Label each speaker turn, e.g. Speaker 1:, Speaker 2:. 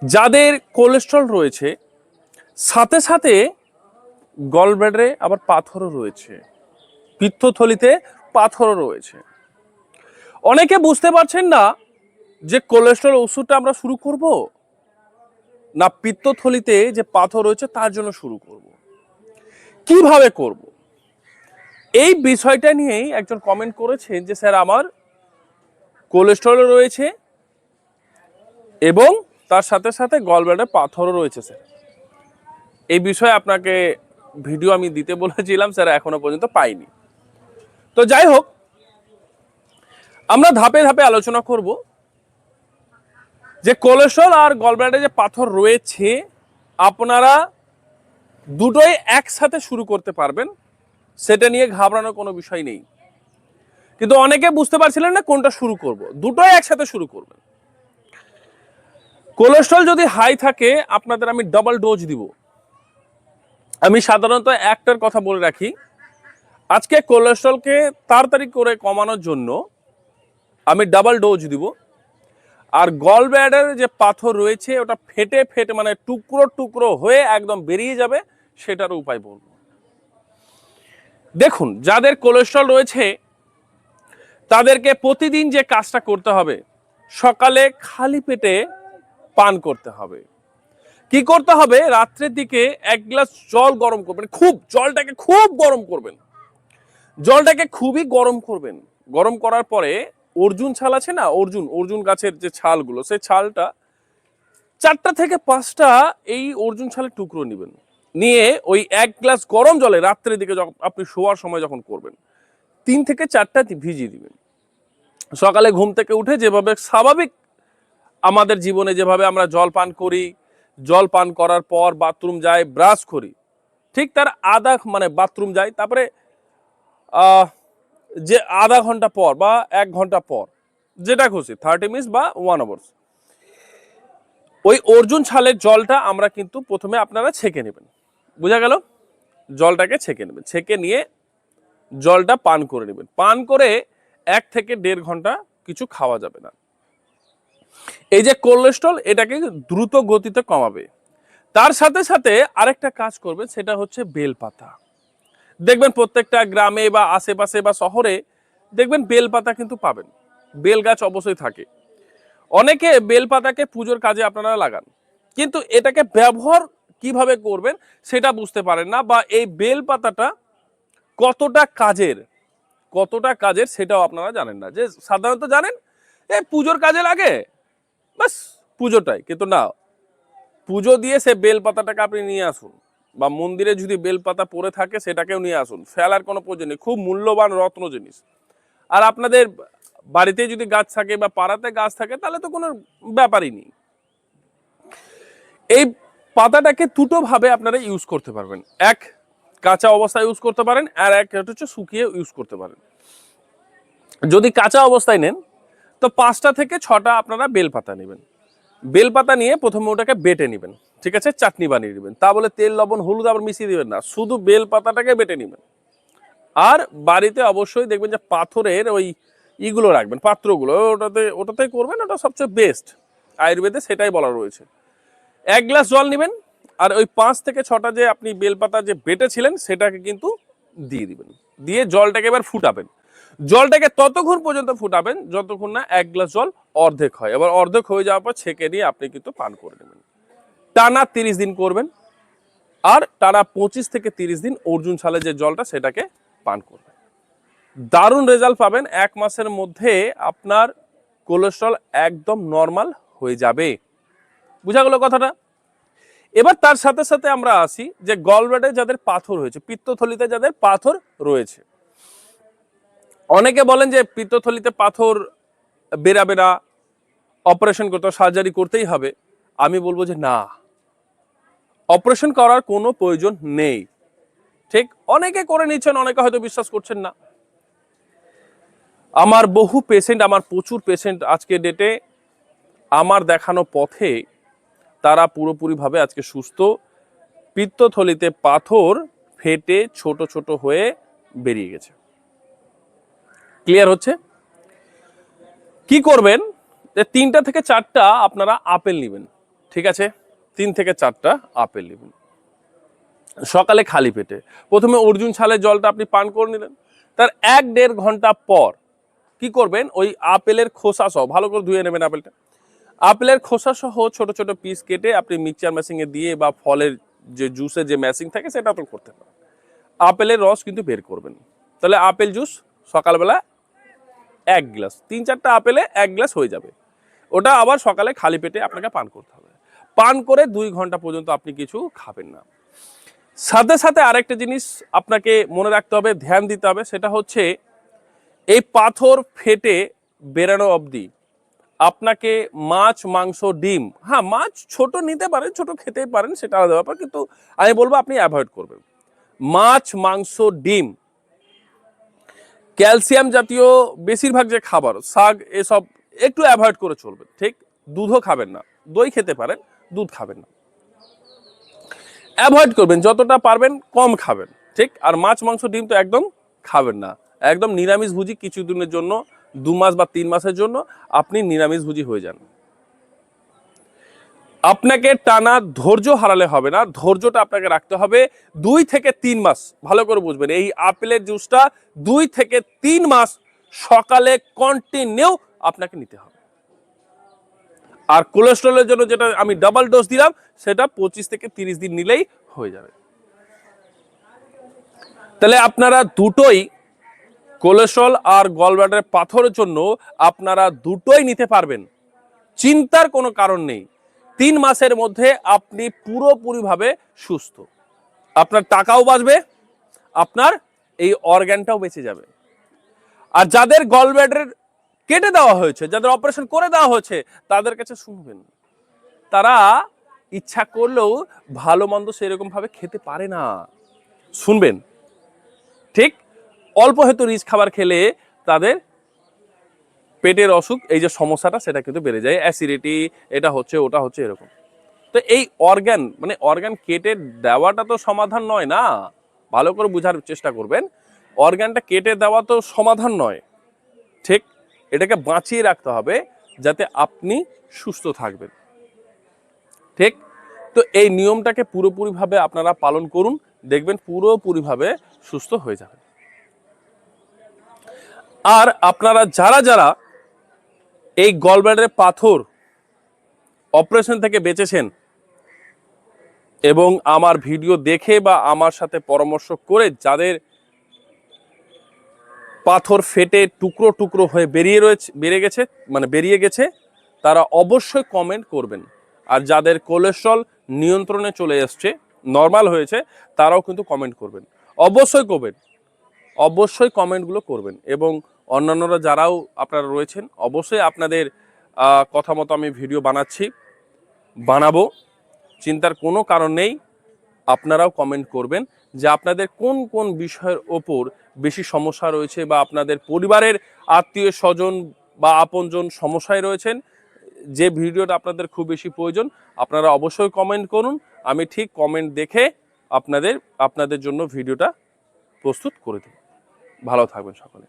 Speaker 1: যাদের কোলেস্ট্রল রয়েছে সাথে সাথে গলব্লাডারে আবার পাথরও রয়েছে, পিত্তথলিতে পাথরও রয়েছে। অনেকে বুঝতে পারছেন না যে কোলেস্ট্রল ওষুধটা আমরা শুরু করব না পিত্তথলিতে যে পাথর রয়েছে তার জন্য শুরু করব, কিভাবে করব। এই বিষয়টা নিয়েই একজন কমেন্ট করেছেন যে স্যার আমার কোলেস্ট্রলও রয়েছে এবং তার সাথে সাথে গলব্লাডারে পাথরও রয়েছে স্যার। এই বিষয়ে আপনাকে ভিডিও আমি দিতে বলেছিলাম স্যার, এখনো পর্যন্ত পাইনি। তো যাই হোক, আমরা ধাপে ধাপে আলোচনা করব যে কোলেস্ট্রল আর গলব্লাডারে যে পাথর রয়েছে আপনারা দুটোই একসাথে শুরু করতে পারবেন, সেটা নিয়ে ঘাবড়ানোর কোনো বিষয় নেই। কিন্তু অনেকে বুঝতে পারছিলেন না কোনটা শুরু করব, দুটোই একসাথে শুরু করবেন। কোলেস্ট্রল যদি হাই থাকে আপনাদের আমি ডাবল ডোজ দিব। আমি সাধারণত একটার কথা বলে রাখি, আজকে কোলেস্ট্রলকে তাড়াতাড়ি করে কমানোর জন্য আমি ডাবল ডোজ দিব। আর গল ব্লাডারে যে পাথর রয়েছে ওটা ফেটে ফেটে মানে টুকরো টুকরো হয়ে একদম বেরিয়ে যাবে, সেটার উপায় বলবো। দেখুন, যাদের কোলেস্ট্রল রয়েছে তাদেরকে প্রতিদিন যে কাজটা করতে হবে, সকালে খালি পেটে পান করতে হবে। কি করতে হবে, রাত্রের দিকে 1 গ্লাস জল গরম করবেন, জলটাকে খুব গরম করবেন, জলটাকে খুবই গরম করবেন। গরম করার পরে অর্জুন ছাল আছে না, অর্জুন গাছের যে ছালগুলো, সেই ছালটা 4টা থেকে 5টা এই অর্জুন ছালের টুকরো নেবেন, নিয়ে ওই 1 গ্লাস গরম জলে রাত্রের দিকে যখন আপনি শোয়ার সময় যখন করবেন 3 থেকে 4টা ভিজিয়ে দিবেন। সকালে ঘুম থেকে উঠে যেভাবে স্বাভাবিক আমাদের জীবনে যেভাবে আমরা জল পান করি, জল পান করার পর বাথরুম যাই, ব্রাশ করি, ঠিক তার বাথরুম যাই, তারপরে যে আধা ঘন্টা পর বা 1 ঘন্টা পর, যেটা খুশি 30 মিনিট বা 1 আওয়ার্স, ওই অর্জুন ছালের জলটা আমরা কিন্তু প্রথমে আপনারা ছেঁকে নেবেন। বোঝা গেল? জলটাকে ছেঁকে নেবেন, ছেঁকে নিয়ে জলটা পান করে নেবেন। পান করে 1 থেকে 1.5 ঘন্টা কিছু খাওয়া যাবে না। এই যে কোলেস্ট্রল এটাকে দ্রুত গতিতে কমাবে। তার সাথে সাথে আরেকটা কাজ করবেন, সেটা হচ্ছে বেলপাতা। দেখবেন প্রত্যেকটা গ্রামে বা আশেপাশে বা শহরে দেখবেন বেলপাতা কিন্তু পাবেন, বেল গাছ অবশ্যই থাকে। অনেকে বেলপাতাকে পুজোর কাজে আপনারা লাগান, কিন্তু এটাকে ব্যবহার কিভাবে করবেন সেটা বুঝতে পারেন না, বা এই বেলপাতাটা কতটা কাজের সেটাও আপনারা জানেন না। যে সাধারণত জানেন এই পুজোর কাজে লাগে, বাস পুজোটাই, কিন্তু না, পুজো দিয়ে সে বেলপাতাটাকে আপনি নিয়ে আসুন, বা মন্দিরে যদি বেলপাতা পড়ে থাকে সেটাকেও নিয়ে আসুন, ফেলার কোনো প্রয়োজন নেই, খুব মূল্যবান রত্ন জিনিস। আর আপনাদের বাড়িতে যদি গাছ থাকে বা পাড়াতে গাছ থাকে তাহলে তো কোনো ব্যাপারই নেই। এই পাতাটাকে দুটো ভাবে আপনারা ইউজ করতে পারবেন, এক কাঁচা অবস্থায় ইউজ করতে পারেন, আর এক হচ্ছে শুকিয়ে ইউজ করতে পারেন। যদি কাঁচা অবস্থায় নেন তো 5টা থেকে 6টা আপনারা বেলপাতা নেবেন। বেলপাতা নিয়ে প্রথমে ওটাকে বেটে নেবেন, ঠিক আছে, চাটনি বানিয়ে নেবেন। তা বলে তেল লবণ হলুদ আবার মিশিয়ে দিবেন না, শুধু বেলপাতাটাকে বেটে নেবেন। আর বাড়িতে অবশ্যই দেখবেন যে পাথরের ওই ইগুলো রাখবেন, পাত্রগুলো, ওটাতে করবেন, ওটা সবচেয়ে বেস্ট। আয়ুর্বেদে সেটাই বলা রয়েছে। 1 গ্লাস জল নেবেন, আর ওই 5 থেকে 6টা যে আপনি বেলপাতা যে বেটেছিলেন সেটাকে কিন্তু দিয়ে দিবেন। দিয়ে জলটাকে এবার ফুটাবেন। জলটাকে ততক্ষণ পর্যন্ত ফুটাবেন যতক্ষণ না 1 গ্লাস জল অর্ধেক হয়। এবার অর্ধেক হয়ে যাওয়ার পর ছেঁকে নিয়ে আপনি কিন্তু পান করে নেবেন। টানা 30 দিন করবেন, আর টানা 25 থেকে 30 দিন অর্জুন ছালের যে জলটা সেটাকে পান করবেন। দারুণ রেজাল্ট পাবেন। 1 মাসের মধ্যে আপনার কোলেস্ট্রল একদম নর্মাল হয়ে যাবে। বুঝা গেল কথাটা? এবার তার সাথে সাথে আমরা আসি যে গলব্লাডারে যাদের পাথর হয়েছে, পিত্তথলিতে যাদের পাথর রয়েছে। অনেকে বলেন যে পিত্তথলিতে পাথর বেরাবে না, অপারেশন করতে, সার্জারি করতেই হবে। আমি বলবো যে না, অপারেশন করার কোনো প্রয়োজন নেই। ঠিক, অনেকে করে নিচ্ছেন, অনেকে হয়তো বিশ্বাস করছেন না। আমার বহু পেশেন্ট, আমার প্রচুর পেশেন্ট আজকে ডেটে আমার দেখানো পথে তারা পুরোপুরিভাবে আজকে সুস্থ। পিত্তথলিতে পাথর ফেটে ছোট ছোট হয়ে বেরিয়ে গেছে। ক্লিয়ার হচ্ছে? কি করবেন, যে 3টা থেকে 4টা আপনারা আপেল নেবেন। ঠিক আছে, 3 থেকে 4টা আপেল নেবেন সকালে খালি পেটে। প্রথমে অর্জুন ছালের জলটা আপনি পান করে নিলেন, তার 1-1.5 ঘন্টা পর কি করবেন, ওই আপেলের খোসা সহ ভালো করে ধুয়ে নেবেন আপেলটা। আপেলের খোসা সহ ছোট ছোট পিস কেটে আপনি মিক্সচার মেশিনে দিয়ে বা ফলের যে জুসের যে মেশিন থাকে সেটা আপনি করতে পারেন। আপেলের রস কিন্তু বের করবেন। তাহলে আপেল জুস সকালবেলা 1 গ্লাস, 3-4টা আপেলে 1 গ্লাস হয়ে যাবে। ওটা আবার সকালে খালি পেটে আপনাকে পান করতে হবে। পান করে 2 ঘন্টা পর্যন্ত আপনি কিছু খাবেন না। সাথে সাথে আরেকটা জিনিস আপনাকে মনে রাখতে হবে, ধ্যান দিতে হবে, সেটা হচ্ছে এই পাথর ফেটে বেরানো অবধি আপনাকে মাছ, মাংস, ডিম, হ্যাঁ মাছ ছোট নিতে পারেন, ছোট খেতেই পারেন, সেটা আলাদা ব্যাপার, কিন্তু আমি বলবো আপনি অ্যাভয়েড করবেন। মাছ, মাংস, ডিম, ক্যালসিয়াম জাতীয় বেশিরভাগ যে খাবার, শাক, এসব একটু অ্যাভয়েড করে চলবেন। ঠিক, দুধও খাবেন না, দই খেতে পারেন, দুধ খাবেন না, অ্যাভয়েড করবেন, যতটা পারবেন কম খাবেন। ঠিক, আর মাছ, মাংস, ডিম তো একদম খাবেন না, একদম নিরামিষভোজী কিছুদিনের জন্য, 2 মাস বা 3 মাসের জন্য আপনি নিরামিষভোজী হয়ে যান। আপনাকে টানা ধৈর্য হারালে হবে না, ধৈর্যটা আপনাকে রাখতে হবে 2 থেকে 3 মাস। ভালো করে বুঝবেন, এই আপেলের জুসটা 2 থেকে 3 মাস সকালে কন্টিনিউ আপনাকে নিতে হবে। আর কোলেস্ট্রলের জন্য যেটা আমি ডাবল ডোজ দিলাম, সেটা 25 থেকে 30 দিন নিলেই হয়ে যাবে। তাহলে আপনারা দুটোই, কোলেস্ট্রল আর গলব্লাডারের পাথরের জন্য আপনারা দুটোই নিতে পারবেন, চিন্তার কোনো কারণ নেই। 3 মাসের মধ্যে আপনি পুরোপুরিভাবে সুস্থ, আপনার টাকাও বাঁচবে, আপনার এই অর্গানটাও বেঁচে যাবে। আর যাদের গলব্লাডার কেটে দেওয়া হয়েছে, যাদের অপারেশন করে দেওয়া হয়েছে, তাদের কাছে শুনবেন, তারা ইচ্ছা করলেও ভালো মন্দ সেরকম ভাবে খেতে পারে না, শুনবেন। ঠিক, অল্প হয়তো রিচ খাবার খেলে তাদের পেটের অসুখ, এই যে সমস্যাটা, সেটা কিন্তু বেড়ে যায়, অ্যাসিডিটি, এটা হচ্ছে, ওটা হচ্ছে, এরকম। তো এই অর্গান, মানে অর্গান কেটে দেওয়াটা তো সমাধান নয় না, ভালো করে বোঝার চেষ্টা করবেন। অর্গানটা কেটে দেওয়া তো সমাধান নয়। ঠিক, এটাকে বাঁচিয়ে রাখতে হবে যাতে আপনি সুস্থ থাকবেন। ঠিক, তো এই নিয়মটাকে পুরোপুরিভাবে আপনারা পালন করুন, দেখবেন পুরোপুরিভাবে সুস্থ হয়ে যাবেন। আর আপনারা যারা যারা এই গলব্লাডারের পাথর অপারেশন থেকে বেঁচেছেন এবং আমার ভিডিও দেখে বা আমার সাথে পরামর্শ করে যাদের পাথর ফেটে টুকরো টুকরো হয়ে বেরিয়ে গেছে, তারা অবশ্যই কমেন্ট করবেন। আর যাদের কোলেস্ট্রল নিয়ন্ত্রণে চলে এসছে, নর্মাল হয়েছে, তারাও কিন্তু কমেন্ট করবেন, অবশ্যই করবেন, অবশ্যই কমেন্টগুলো করবেন। এবং অন্যান্যরা যারাও আপনারা রয়েছেন, অবশ্যই আপনাদের কথা মতো আমি ভিডিও বানাবো, চিন্তার কোনো কারণ নেই। আপনারাও কমেন্ট করবেন যে আপনাদের কোন কোন বিষয়ের ওপর বেশি সমস্যা রয়েছে, বা আপনাদের পরিবারের আত্মীয় স্বজন বা আপনজন সমস্যায় রয়েছেন, যে ভিডিওটা আপনাদের খুব বেশি প্রয়োজন, আপনারা অবশ্যই কমেন্ট করুন। আমি ঠিক কমেন্ট দেখে আপনাদের জন্য ভিডিওটা প্রস্তুত করে দেব। ভালো থাকবেন সকলে।